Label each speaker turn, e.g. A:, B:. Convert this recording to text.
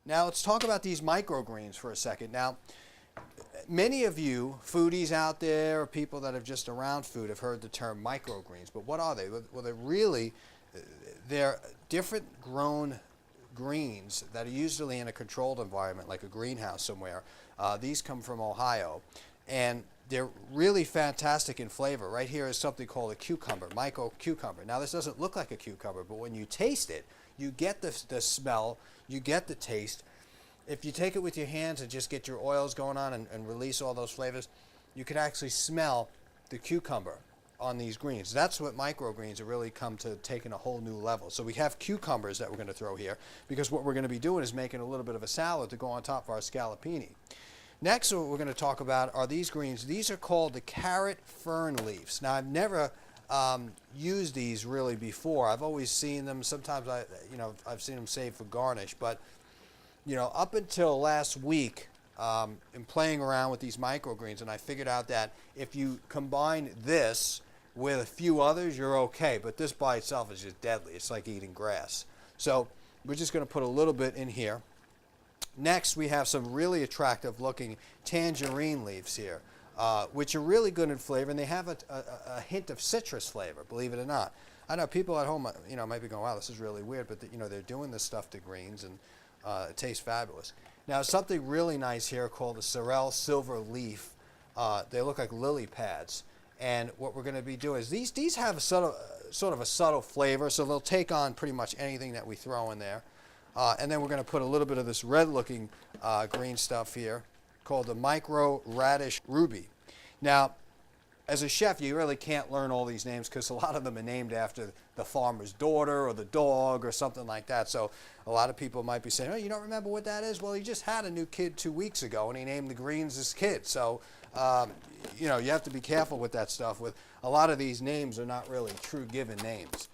A: Now let's talk about these microgreens for a second. Now, many of you foodies out there or people that are just around food have heard the term microgreens, but what are they? Well, they're different grown greens that are usually in a controlled environment like a greenhouse somewhere. These come from Ohio, and they're really fantastic in flavor. Right here is something called a cucumber, micro cucumber. Now this doesn't look like a cucumber, but when you taste it, you get the smell, you get the taste. If you take it with your hands and just get your oils going on and release all those flavors, you can actually smell the cucumber on these greens. That's what microgreens have really come to taking a whole new level. So we have cucumbers that we're going to throw here because what we're going to be doing is making a little bit of a salad to go on top of our scallopini. Next, what we're going to talk about are these greens. These are called the carrot fern leaves. Now, I've never used these really before. I've always seen them. Sometimes I've seen them saved for garnish. But up until last week, in playing around with these microgreens, and I figured out that if you combine this with a few others, you're okay. But this by itself is just deadly. It's like eating grass. So we're just going to put a little bit in here. Next, we have some really attractive looking tangerine leaves here, which are really good in flavor, and they have a hint of citrus flavor, believe it or not. I know people at home, might be going, wow, this is really weird, but they're doing this stuff to greens, and it tastes fabulous. Now, something really nice here called the sorrel silver leaf. They look like lily pads, and what we're going to be doing is these have sort of a subtle flavor, so they'll take on pretty much anything that we throw in there. And then we're going to put a little bit of this red-looking green stuff here called the micro radish ruby. Now, as a chef, you really can't learn all these names because a lot of them are named after the farmer's daughter or the dog or something like that. So a lot of people might be saying, oh, you don't remember what that is? Well, he just had a new kid 2 weeks ago, and he named the greens his kid. So, you have to be careful with that stuff. With a lot of these names are not really true given names.